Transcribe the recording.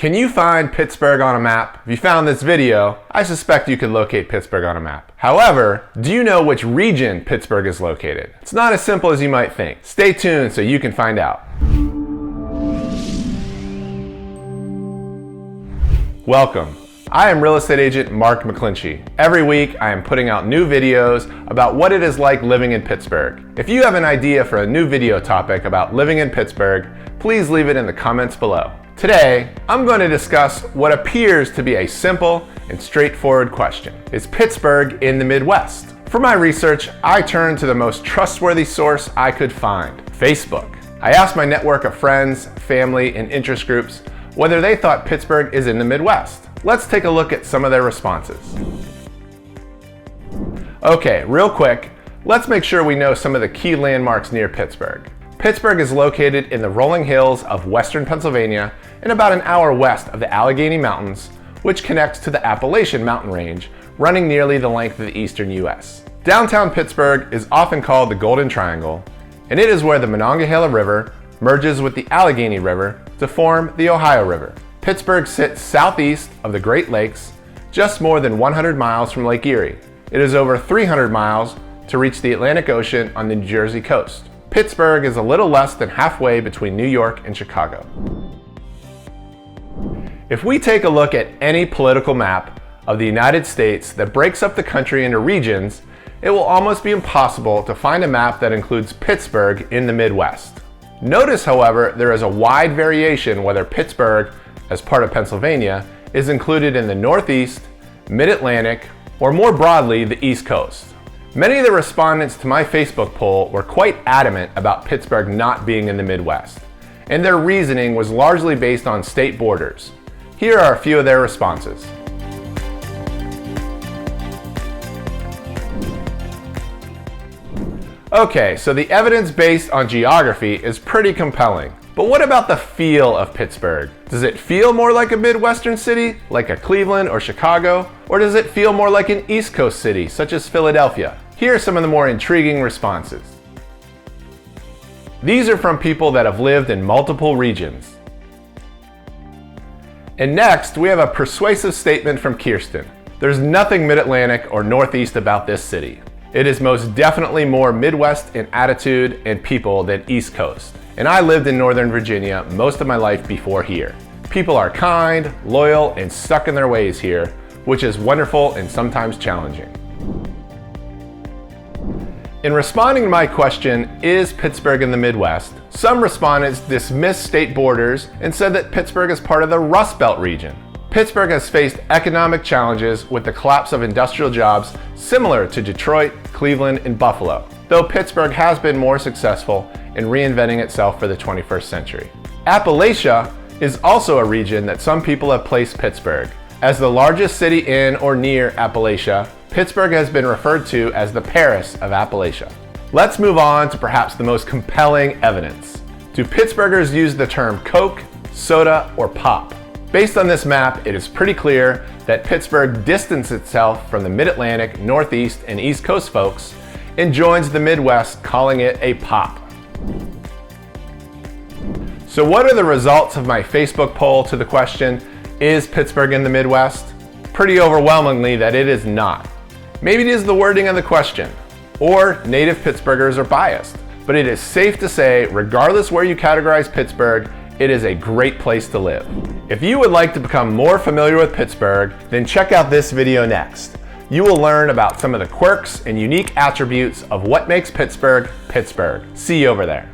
Can you find Pittsburgh on a map? If you found this video, I suspect you could locate Pittsburgh on a map. However, do you know which region Pittsburgh is located? It's not as simple as you might think. Stay tuned so you can find out. Welcome. I am real estate agent Mark McClinchie. Every week I am putting out new videos about what it is like living in Pittsburgh. If you have an idea for a new video topic about living in Pittsburgh, please leave it in the comments below. Today, I'm going to discuss what appears to be a simple and straightforward question. Is Pittsburgh in the Midwest? For my research, I turned to the most trustworthy source I could find, Facebook. I asked my network of friends, family, and interest groups whether they thought Pittsburgh is in the Midwest. Let's take a look at some of their responses. Okay, real quick, let's make sure we know some of the key landmarks near Pittsburgh. Pittsburgh is located in the rolling hills of western Pennsylvania and about an hour west of the Allegheny Mountains, which connects to the Appalachian mountain range, running nearly the length of the eastern US. Downtown Pittsburgh is often called the Golden Triangle, and it is where the Monongahela River merges with the Allegheny River to form the Ohio River. Pittsburgh sits southeast of the Great Lakes, just more than 100 miles from Lake Erie. It is over 300 miles to reach the Atlantic Ocean on the New Jersey coast. Pittsburgh is a little less than halfway between New York and Chicago. If we take a look at any political map of the United States that breaks up the country into regions, it will almost be impossible to find a map that includes Pittsburgh in the Midwest. Notice, however, there is a wide variation whether Pittsburgh, as part of Pennsylvania, is included in the Northeast, Mid-Atlantic, or more broadly, the East Coast. Many of the respondents to my Facebook poll were quite adamant about Pittsburgh not being in the Midwest, and their reasoning was largely based on state borders. Here are a few of their responses. Okay, so the evidence based on geography is pretty compelling. But what about the feel of Pittsburgh? Does it feel more like a Midwestern city, like a Cleveland or Chicago? Or does it feel more like an East Coast city, such as Philadelphia? Here are some of the more intriguing responses. These are from people that have lived in multiple regions. And next, we have a persuasive statement from Kirsten. There's nothing Mid-Atlantic or Northeast about this city. It is most definitely more Midwest in attitude and people than East Coast. And I lived in Northern Virginia most of my life before here. People are kind, loyal, and stuck in their ways here, which is wonderful and sometimes challenging. In responding to my question, is Pittsburgh in the Midwest, some respondents dismissed state borders and said that Pittsburgh is part of the Rust Belt region. Pittsburgh has faced economic challenges with the collapse of industrial jobs similar to Detroit, Cleveland, and Buffalo, though Pittsburgh has been more successful in reinventing itself for the 21st century. Appalachia is also a region that some people have placed Pittsburgh. As the largest city in or near Appalachia, Pittsburgh has been referred to as the Paris of Appalachia. Let's move on to perhaps the most compelling evidence. Do Pittsburghers use the term Coke, soda, or pop? Based on this map, it is pretty clear that Pittsburgh distances itself from the Mid-Atlantic, Northeast, and East Coast folks and joins the Midwest, calling it a pop. So what are the results of my Facebook poll to the question, is Pittsburgh in the Midwest? Pretty overwhelmingly that it is not. Maybe it is the wording of the question, or native Pittsburghers are biased, but it is safe to say, regardless where you categorize Pittsburgh, it is a great place to live. If you would like to become more familiar with Pittsburgh, then check out this video next. You will learn about some of the quirks and unique attributes of what makes Pittsburgh, Pittsburgh. See you over there.